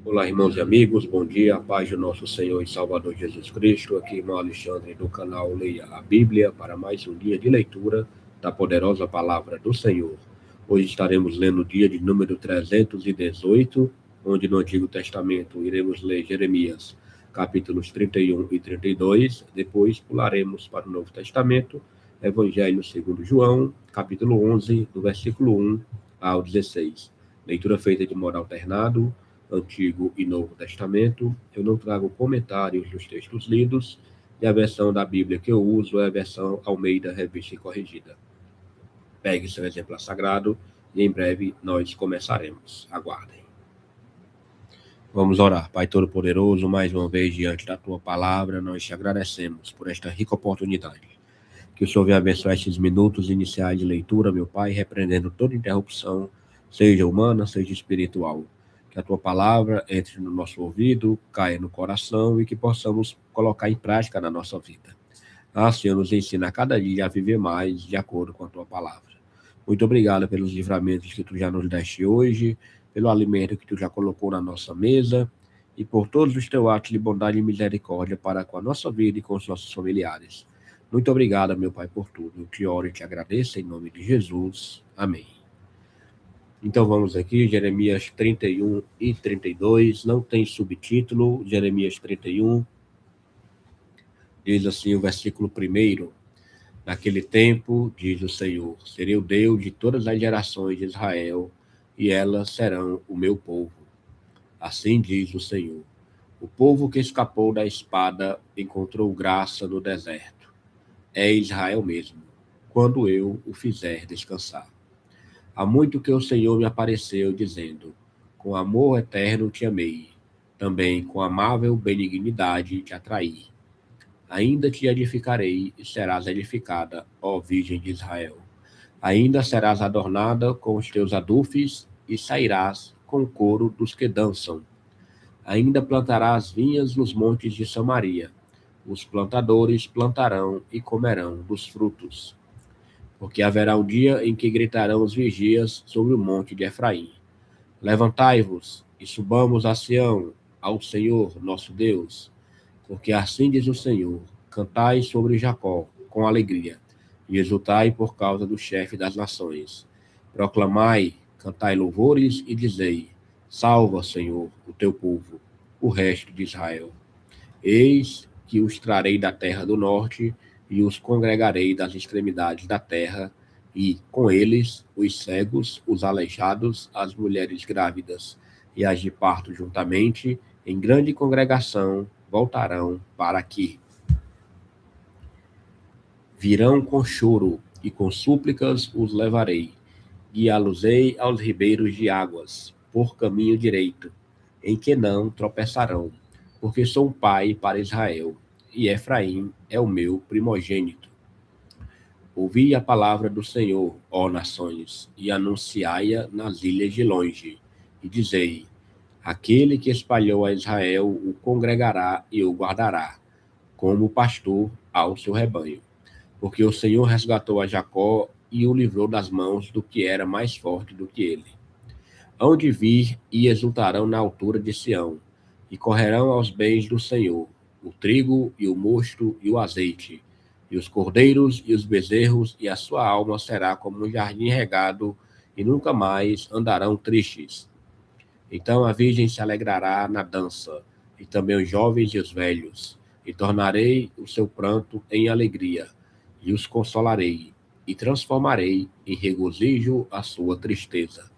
Olá, irmãos e amigos, bom dia, a paz do nosso Senhor e Salvador Jesus Cristo. Aqui, irmão Alexandre, do canal Leia a Bíblia, para mais um dia de leitura da poderosa palavra do Senhor. Hoje estaremos lendo o dia de número 318, onde no Antigo Testamento iremos ler Jeremias, capítulos 31 e 32. Depois pularemos para o Novo Testamento, Evangelho segundo João, capítulo 11, do versículo 1 ao 16. Leitura feita de modo alternado, Antigo e Novo Testamento. Eu não trago comentários dos textos lidos, e a versão da Bíblia que eu uso é a versão Almeida Revista e Corrigida. Pegue seu exemplar sagrado e em breve nós começaremos. Aguardem. Vamos orar. Pai Todo-Poderoso, mais uma vez diante da Tua Palavra, nós te agradecemos por esta rica oportunidade. Que o Senhor venha abençoar esses minutos iniciais de leitura, meu Pai, repreendendo toda interrupção, seja humana, seja espiritual. Que a Tua Palavra entre no nosso ouvido, caia no coração e que possamos colocar em prática na nossa vida. Senhor, nos ensina a cada dia a viver mais de acordo com a Tua Palavra. Muito obrigado pelos livramentos que Tu já nos deste hoje, pelo alimento que Tu já colocou na nossa mesa e por todos os Teus atos de bondade e misericórdia para com a nossa vida e com os nossos familiares. Muito obrigado, meu Pai, por tudo. Eu te oro e te agradeço em nome de Jesus. Amém. Então vamos aqui, Jeremias 31 e 32, não tem subtítulo, Jeremias 31, diz assim o versículo 1: Naquele tempo, diz o Senhor, serei o Deus de todas as gerações de Israel, e elas serão o meu povo. Assim diz o Senhor. O povo que escapou da espada encontrou graça no deserto. É Israel mesmo, quando eu o fizer descansar. Há muito que o Senhor me apareceu, dizendo: com amor eterno te amei, também com amável benignidade te atraí. Ainda te edificarei e serás edificada, ó Virgem de Israel. Ainda serás adornada com os teus adufes e sairás com o coro dos que dançam. Ainda plantarás vinhas nos montes de Samaria. Os plantadores plantarão e comerão dos frutos. Porque haverá um dia em que gritarão os vigias sobre o monte de Efraim: Levantai-vos e subamos a Sião, ao Senhor nosso Deus. Porque assim diz o Senhor: cantai sobre Jacó com alegria, e exultai por causa do chefe das nações. Proclamai, cantai louvores e dizei: salva, Senhor, o teu povo, o resto de Israel. Eis que os trarei da terra do norte, e os congregarei das extremidades da terra, e, com eles, os cegos, os aleijados, as mulheres grávidas e as de parto juntamente, em grande congregação, voltarão para aqui. Virão com choro, e com súplicas os levarei. Guiá-los-ei aos ribeiros de águas, por caminho direito, em que não tropeçarão, porque sou um pai para Israel, e Efraim é o meu primogênito. Ouvi a palavra do Senhor, ó nações, e anunciai-a nas ilhas de longe, e dizei: aquele que espalhou a Israel o congregará e o guardará, como pastor ao seu rebanho. Porque o Senhor resgatou a Jacó e o livrou das mãos do que era mais forte do que ele. Hão de vir e exultarão na altura de Sião, e correrão aos bens do Senhor, o trigo e o mosto e o azeite, e os cordeiros e os bezerros, e a sua alma será como um jardim regado, e nunca mais andarão tristes. Então a virgem se alegrará na dança, e também os jovens e os velhos, e tornarei o seu pranto em alegria, e os consolarei, e transformarei em regozijo a sua tristeza.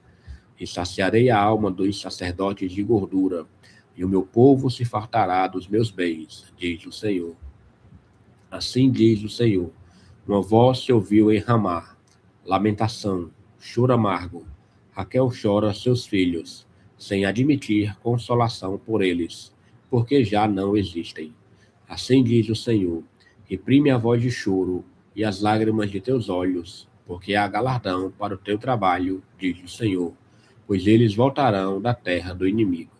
E saciarei a alma dos sacerdotes de gordura, e o meu povo se fartará dos meus bens, diz o Senhor. Assim diz o Senhor: uma voz se ouviu em Ramá, lamentação, choro amargo. Raquel chora seus filhos, sem admitir consolação por eles, porque já não existem. Assim diz o Senhor: reprime a voz de choro e as lágrimas de teus olhos, porque há galardão para o teu trabalho, diz o Senhor, pois eles voltarão da terra do inimigo.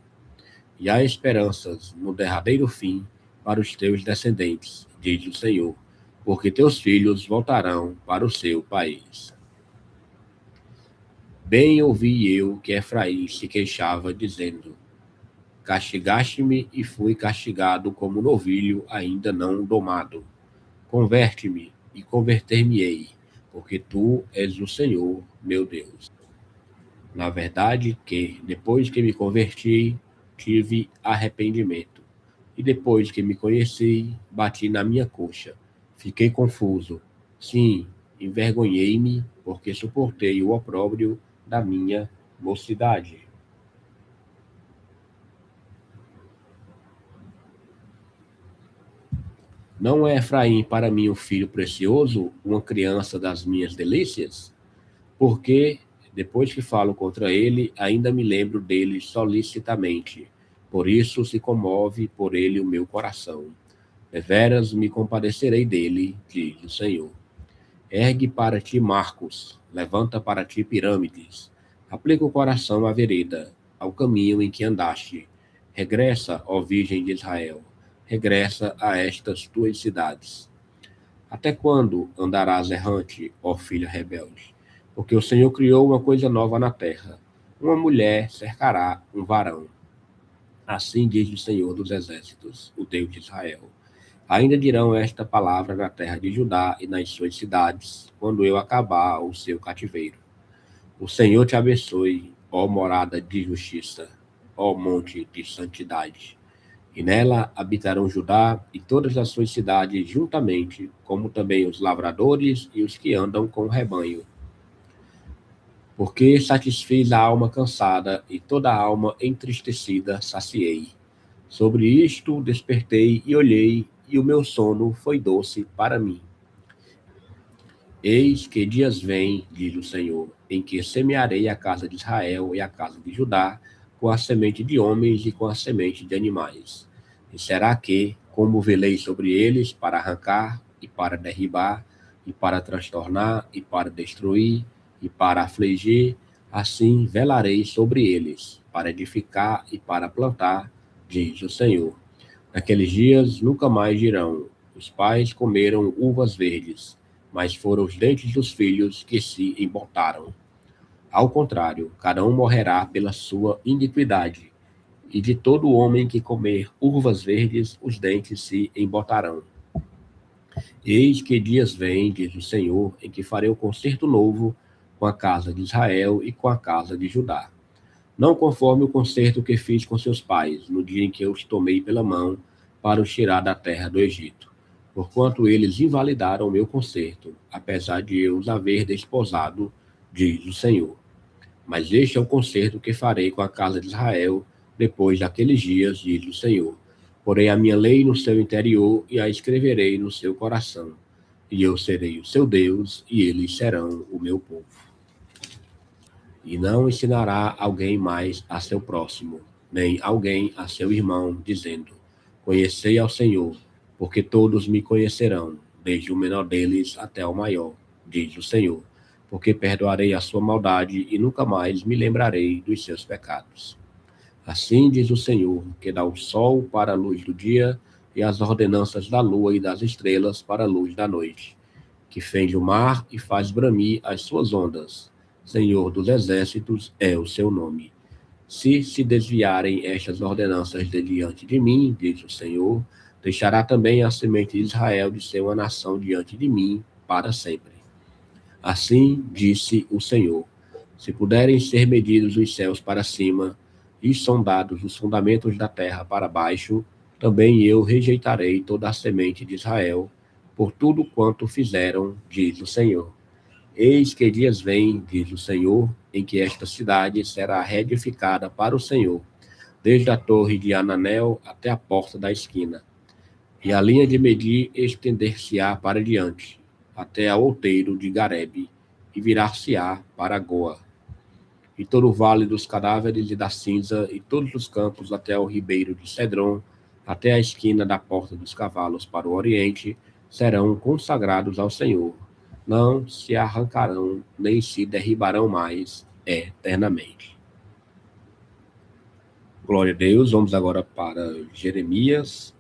E há esperanças no derradeiro fim para os teus descendentes, diz o Senhor, porque teus filhos voltarão para o seu país. Bem ouvi eu que Efraim se queixava, dizendo: Castigaste-me e fui castigado como novilho ainda não domado. Converte-me e converter-me-ei, porque tu és o Senhor, meu Deus. Na verdade que, depois que me converti, tive arrependimento. E depois que me conheci, bati na minha coxa. Fiquei confuso. Sim, envergonhei-me, porque suportei o opróbrio da minha mocidade. Não é Efraim para mim um filho precioso, uma criança das minhas delícias? Porque, depois que falo contra ele, ainda me lembro dele solicitamente. Por isso se comove por ele o meu coração. Deveras me compadecerei dele, diz o Senhor. Ergue para ti Marcos, levanta para ti pirâmides. Aplica o coração à vereda, ao caminho em que andaste. Regressa, ó Virgem de Israel, regressa a estas tuas cidades. Até quando andarás errante, ó filha rebelde? Porque o Senhor criou uma coisa nova na terra. Uma mulher cercará um varão. Assim diz o Senhor dos exércitos, o Deus de Israel. Ainda dirão esta palavra na terra de Judá e nas suas cidades, quando eu acabar o seu cativeiro. O Senhor te abençoe, ó morada de justiça, ó monte de santidade. E nela habitarão Judá e todas as suas cidades juntamente, como também os lavradores e os que andam com o rebanho. Porque satisfiz a alma cansada e toda a alma entristecida saciei. Sobre isto despertei e olhei, e o meu sono foi doce para mim. Eis que dias vêm, diz o Senhor, em que semearei a casa de Israel e a casa de Judá com a semente de homens e com a semente de animais. E será que, como velei sobre eles para arrancar e para derribar, e para transtornar e para destruir e para afligir, assim velarei sobre eles, para edificar e para plantar, diz o Senhor. Naqueles dias nunca mais dirão: os pais comeram uvas verdes, mas foram os dentes dos filhos que se embotaram. Ao contrário, cada um morrerá pela sua iniquidade, e de todo homem que comer uvas verdes, os dentes se embotarão. Eis que dias vêm, diz o Senhor, em que farei um concerto novo com a casa de Israel e com a casa de Judá. Não conforme o concerto que fiz com seus pais, no dia em que eu os tomei pela mão para os tirar da terra do Egito, porquanto eles invalidaram o meu concerto, apesar de eu os haver desposado, diz o Senhor. Mas este é o concerto que farei com a casa de Israel depois daqueles dias, diz o Senhor. Porei a minha lei no seu interior e a escreverei no seu coração. E eu serei o seu Deus, e eles serão o meu povo. E não ensinará alguém mais a seu próximo, nem alguém a seu irmão, dizendo: Conhecei ao Senhor, porque todos me conhecerão, desde o menor deles até o maior, diz o Senhor, porque perdoarei a sua maldade e nunca mais me lembrarei dos seus pecados. Assim diz o Senhor, que dá o sol para a luz do dia e as ordenanças da lua e das estrelas para a luz da noite, que fende o mar e faz bramir as suas ondas. Senhor dos exércitos é o seu nome. Se desviarem estas ordenanças de diante de mim, diz o Senhor, deixará também a semente de Israel de ser uma nação diante de mim para sempre. Assim disse o Senhor: se puderem ser medidos os céus para cima e sondados os fundamentos da terra para baixo, também eu rejeitarei toda a semente de Israel, por tudo quanto fizeram, diz o Senhor. Eis que dias vêm, diz o Senhor, em que esta cidade será reedificada para o Senhor, desde a torre de Ananel até a porta da esquina. E a linha de medir estender-se-á para diante, até ao outeiro de Garebe, e virar-se-á para Goa. E todo o vale dos cadáveres e da cinza, e todos os campos até o ribeiro de Cedron, até a esquina da porta dos cavalos para o oriente, serão consagrados ao Senhor. Não se arrancarão, nem se derribarão mais eternamente. Glória a Deus. Vamos agora para Jeremias,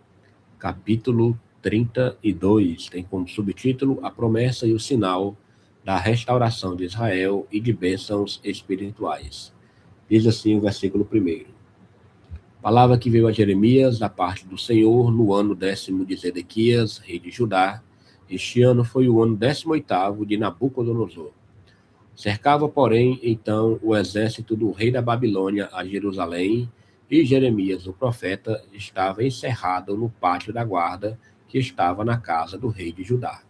capítulo 32. Tem como subtítulo A Promessa e o Sinal da Restauração de Israel e de Bênçãos Espirituais. Diz assim o versículo 1. Palavra que veio a Jeremias da parte do Senhor no ano 10º de Zedequias, rei de Judá. Este ano foi o ano 18º de Nabucodonosor. Cercava, porém, então o exército do rei da Babilônia a Jerusalém, e Jeremias, o profeta, estava encerrado no pátio da guarda que estava na casa do rei de Judá.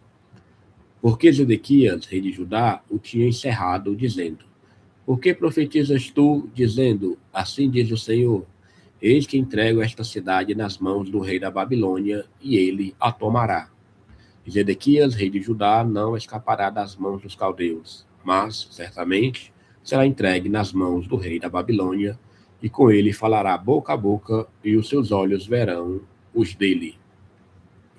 Porque Zedequias, rei de Judá, o tinha encerrado, dizendo: Por que profetizas tu, dizendo, assim diz o Senhor, eis que entrego esta cidade nas mãos do rei da Babilônia, e ele a tomará. E Zedequias, rei de Judá, não escapará das mãos dos caldeus, mas, certamente, será entregue nas mãos do rei da Babilônia, e com ele falará boca a boca, e os seus olhos verão os dele.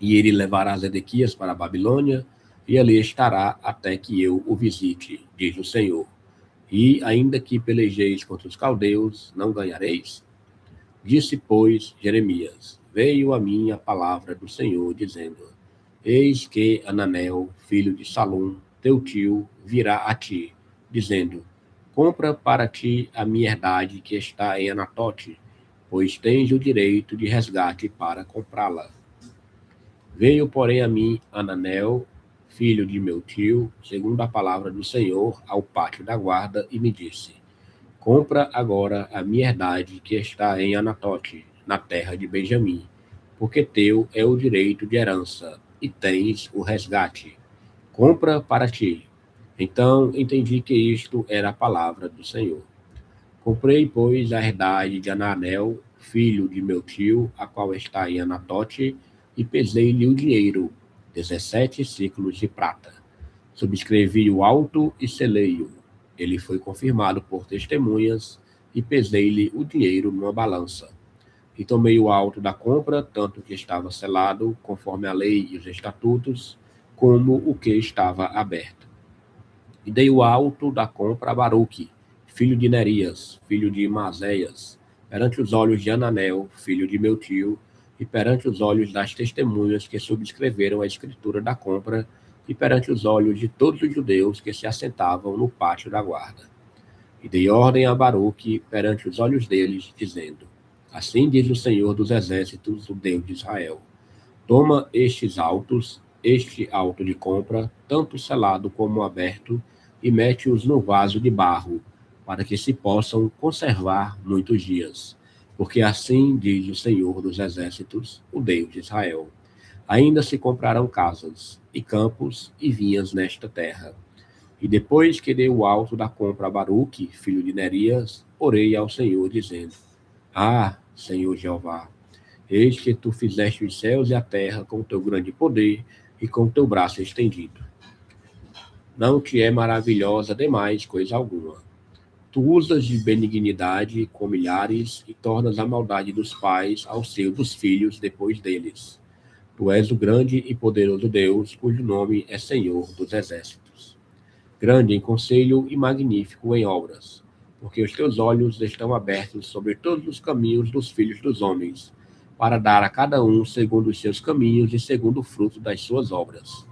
E ele levará Zedequias para a Babilônia, e ali estará até que eu o visite, diz o Senhor. E, ainda que pelejeis contra os caldeus, não ganhareis? Disse, pois, Jeremias: Veio a mim a palavra do Senhor, dizendo: Eis que Ananel, filho de Salum, teu tio, virá a ti, dizendo: Compra para ti a minha herdade que está em Anatote, pois tens o direito de resgate para comprá-la. Veio, porém, a mim Ananel, filho de meu tio, segundo a palavra do Senhor, ao pátio da guarda, e me disse: Compra agora a minha herdade que está em Anatote, na terra de Benjamim, porque teu é o direito de herança, e tens o resgate. Compra para ti. Então entendi que isto era a palavra do Senhor. Comprei, pois, a herdade de Ananel, filho de meu tio, a qual está em Anatote, e pesei-lhe o dinheiro, 17 ciclos de prata. Subscrevi o auto e selei-o. Ele foi confirmado por testemunhas, e pesei-lhe o dinheiro numa balança. E tomei o auto da compra, tanto que estava selado, conforme a lei e os estatutos, como o que estava aberto. E dei o auto da compra a Baruque, filho de Nerias, filho de Maséias, perante os olhos de Ananel, filho de meu tio, e perante os olhos das testemunhas que subscreveram a escritura da compra, e perante os olhos de todos os judeus que se assentavam no pátio da guarda. E dei ordem a Baruque perante os olhos deles, dizendo: Assim diz o Senhor dos Exércitos, o Deus de Israel: Toma estes autos, este auto de compra, tanto selado como aberto, e mete-os no vaso de barro, para que se possam conservar muitos dias. Porque assim diz o Senhor dos Exércitos, o Deus de Israel: Ainda se comprarão casas, e campos, e vinhas nesta terra. E depois que dei o alto da compra a Baruque, filho de Nerias, orei ao Senhor, dizendo: Ah, Senhor Jeová, eis que tu fizeste os céus e a terra com o teu grande poder e com o teu braço estendido. Não te é maravilhosa demais coisa alguma. Tu usas de benignidade com milhares e tornas a maldade dos pais ao seio dos filhos depois deles. Tu és o grande e poderoso Deus, cujo nome é Senhor dos Exércitos. Grande em conselho e magnífico em obras, porque os teus olhos estão abertos sobre todos os caminhos dos filhos dos homens, para dar a cada um segundo os seus caminhos e segundo o fruto das suas obras.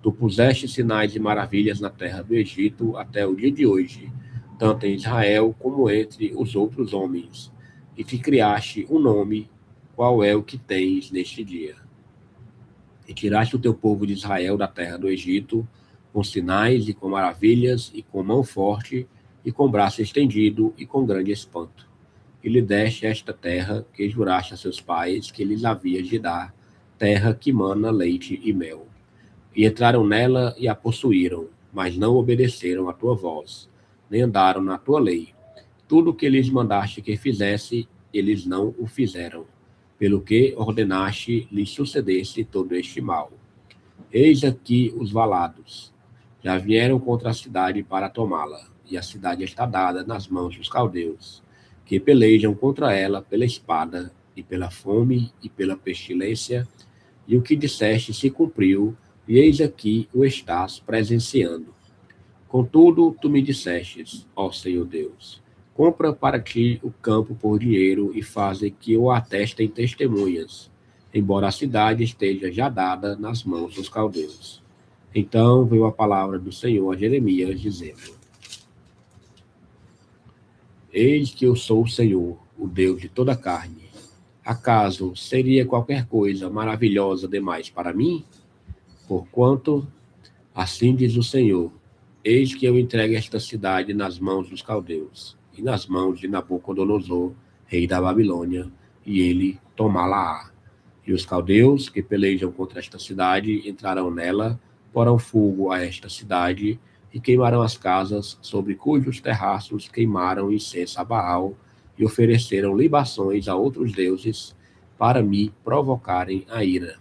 Tu puseste sinais e maravilhas na terra do Egito até o dia de hoje, tanto em Israel como entre os outros homens, e te criaste um nome, qual é o que tens neste dia. E tiraste o teu povo de Israel da terra do Egito, com sinais e com maravilhas, e com mão forte, e com braço estendido, e com grande espanto. E lhe deste esta terra que juraste a seus pais que lhes havias de dar, terra que mana leite e mel. E entraram nela e a possuíram, mas não obedeceram à tua voz, nem andaram na tua lei. Tudo o que lhes mandaste que fizesse, eles não o fizeram, pelo que ordenaste lhes sucedesse todo este mal. Eis aqui os valados. Já vieram contra a cidade para tomá-la, e a cidade está dada nas mãos dos caldeus, que pelejam contra ela pela espada, e pela fome, e pela pestilência, e o que disseste se cumpriu, e eis aqui o estás presenciando. Contudo, tu me dissestes, ó Senhor Deus, compra para ti o campo por dinheiro e faze que o atestem testemunhas, embora a cidade esteja já dada nas mãos dos caldeus. Então veio a palavra do Senhor a Jeremias, dizendo: Eis que eu sou o Senhor, o Deus de toda a carne. Acaso seria qualquer coisa maravilhosa demais para mim? Porquanto, assim diz o Senhor, eis que eu entrego esta cidade nas mãos dos caldeus, e nas mãos de Nabucodonosor, rei da Babilônia, e ele tomá-la-á. E os caldeus que pelejam contra esta cidade entrarão nela, porão fogo a esta cidade, e queimarão as casas sobre cujos terraços queimaram incenso a Baal, e ofereceram libações a outros deuses, para me provocarem a ira.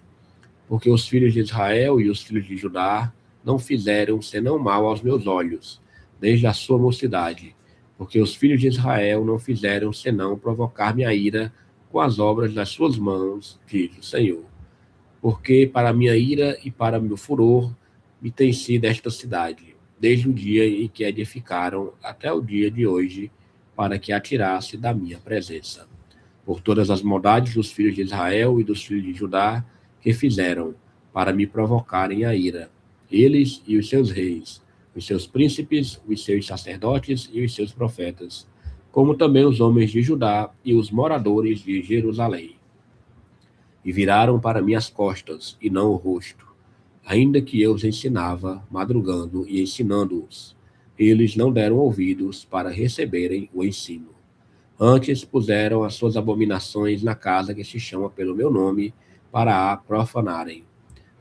Porque os filhos de Israel e os filhos de Judá não fizeram senão mal aos meus olhos, desde a sua mocidade. Porque os filhos de Israel não fizeram senão provocar minha ira com as obras das suas mãos, diz o Senhor. Porque para minha ira e para meu furor me tem sido esta cidade, desde o dia em que edificaram até o dia de hoje, para que a tirasse da minha presença. Por todas as maldades dos filhos de Israel e dos filhos de Judá que fizeram, para me provocarem a ira, eles e os seus reis, os seus príncipes, os seus sacerdotes e os seus profetas, como também os homens de Judá e os moradores de Jerusalém. E viraram para minhas costas, e não o rosto, ainda que eu os ensinava, madrugando e ensinando-os. Eles não deram ouvidos para receberem o ensino. Antes puseram as suas abominações na casa que se chama pelo meu nome, para a profanarem.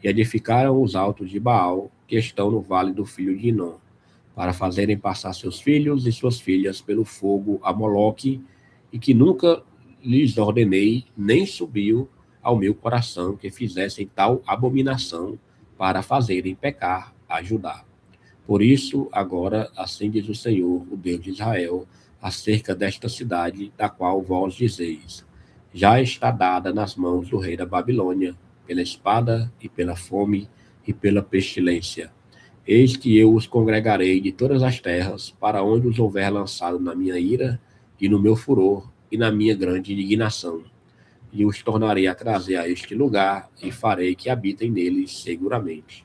E edificaram os altos de Baal, que estão no vale do filho de Inom, para fazerem passar seus filhos e suas filhas pelo fogo a Moloque, e que nunca lhes ordenei, nem subiu ao meu coração que fizessem tal abominação para fazerem pecar a Judá. Por isso, agora, assim diz o Senhor, o Deus de Israel, acerca desta cidade, da qual vós dizeis, já está dada nas mãos do rei da Babilônia, pela espada e pela fome e pela pestilência. Eis que eu os congregarei de todas as terras, para onde os houver lançado na minha ira, e no meu furor, e na minha grande indignação. E os tornarei a trazer a este lugar, e farei que habitem neles seguramente.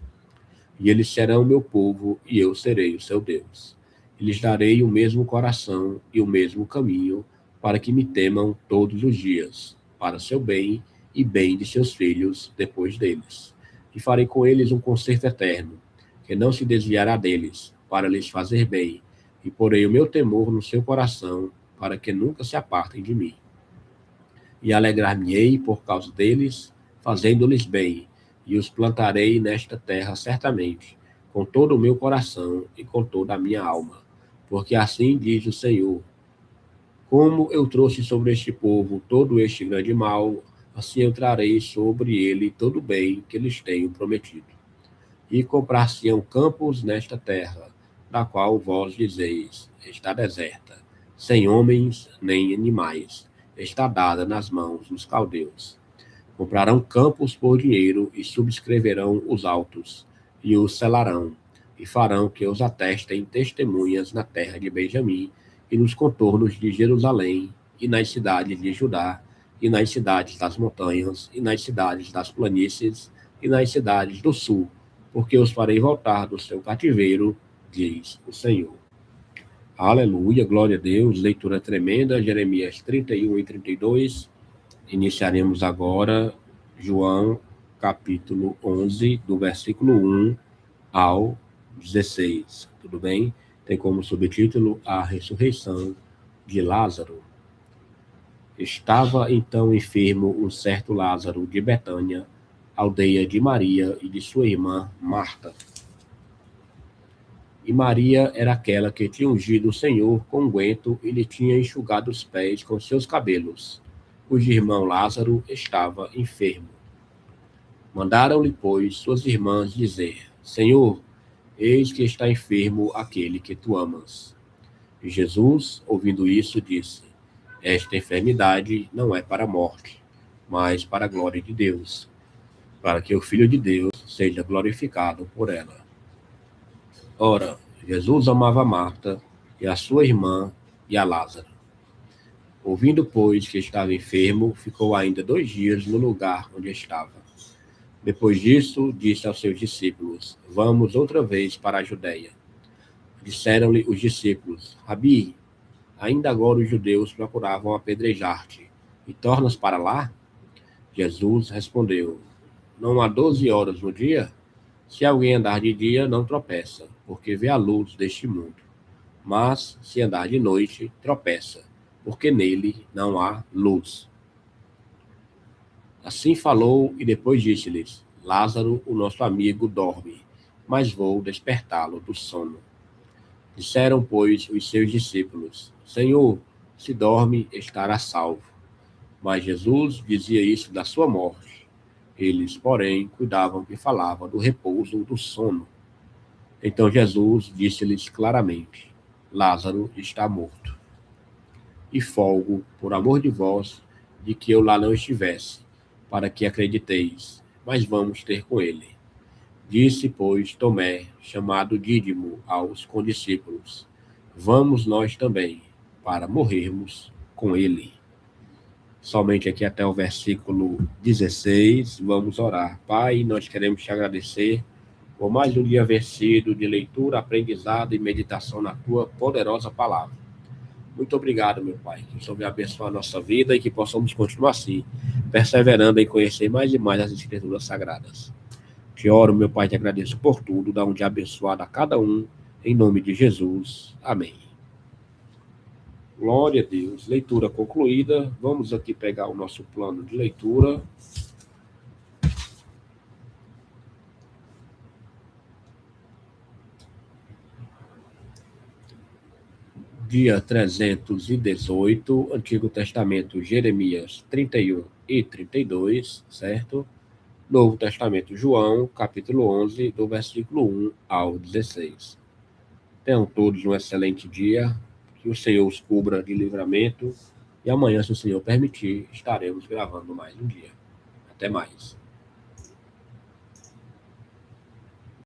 E eles serão meu povo, e eu serei o seu Deus. E lhes darei o mesmo coração e o mesmo caminho, para que me temam todos os dias, para seu bem e bem de seus filhos depois deles. E farei com eles um concerto eterno, que não se desviará deles, para lhes fazer bem, e porei o meu temor no seu coração, para que nunca se apartem de mim. E alegrar-me-ei por causa deles, fazendo-lhes bem, e os plantarei nesta terra certamente, com todo o meu coração e com toda a minha alma. Porque assim diz o Senhor, como eu trouxe sobre este povo todo este grande mal, assim eu trarei sobre ele todo o bem que lhes tenho prometido. E comprar-se-ão campos nesta terra, da qual vós dizeis, está deserta, sem homens nem animais, está dada nas mãos dos caldeus. Comprarão campos por dinheiro e subscreverão os autos, e os selarão, e farão que os atestem testemunhas na terra de Benjamim, e nos contornos de Jerusalém, e nas cidades de Judá, e nas cidades das montanhas, e nas cidades das planícies, e nas cidades do sul, porque os farei voltar do seu cativeiro, diz o Senhor. Aleluia, glória a Deus, leitura tremenda, Jeremias 31 e 32. Iniciaremos agora João, capítulo 11, do versículo 1 ao 16. Tudo bem? Tem como subtítulo A Ressurreição de Lázaro. Estava então enfermo um certo Lázaro de Betânia, aldeia de Maria e de sua irmã Marta. E Maria era aquela que tinha ungido o Senhor com unguento e lhe tinha enxugado os pés com seus cabelos, cujo irmão Lázaro estava enfermo. Mandaram-lhe, pois, suas irmãs dizer, Senhor, eis que está enfermo aquele que tu amas. E Jesus, ouvindo isso, disse, esta enfermidade não é para a morte, mas para a glória de Deus, para que o Filho de Deus seja glorificado por ela. Ora, Jesus amava Marta e a sua irmã e a Lázaro. Ouvindo, pois, que estava enfermo, ficou ainda 2 dias no lugar onde estava. Depois disso, disse aos seus discípulos, vamos outra vez para a Judéia. Disseram-lhe os discípulos, Rabi, Ainda agora os judeus procuravam apedrejar-te. E tornas para lá? Jesus respondeu: Não há 12 horas no dia? Se alguém andar de dia, não tropeça, porque vê a luz deste mundo. Mas, se andar de noite, tropeça, porque nele não há luz. Assim falou e depois disse-lhes: Lázaro, o nosso amigo, dorme, mas vou despertá-lo do sono. Disseram, pois, os seus discípulos: Senhor, se dorme, estará salvo. Mas Jesus dizia isso da sua morte. Eles, porém, cuidavam que falava do repouso do sono. Então Jesus disse-lhes claramente: Lázaro está morto. E folgo, por amor de vós, de que eu lá não estivesse, para que acrediteis, mas vamos ter com ele. Disse, pois, Tomé, chamado Dídimo, aos condiscípulos: Vamos nós também, para morrermos com ele. Somente aqui até o versículo 16, vamos orar. Pai, nós queremos te agradecer por mais um dia vencido de leitura, aprendizado e meditação na tua poderosa palavra. Muito obrigado, meu Pai, que o Senhor venha abençoar a nossa vida e que possamos continuar assim, perseverando em conhecer mais e mais as Escrituras Sagradas. Te oro, meu Pai, te agradeço por tudo, dá um dia abençoado a cada um, em nome de Jesus. Amém. Glória a Deus. Leitura concluída. Vamos aqui pegar o nosso plano de leitura. Dia 318, Antigo Testamento, Jeremias 31 e 32, certo? Novo Testamento, João, capítulo 11, do versículo 1 ao 16. Tenham todos um excelente dia, que o Senhor os cubra de livramento, e amanhã, se o Senhor permitir, estaremos gravando mais um dia. Até mais.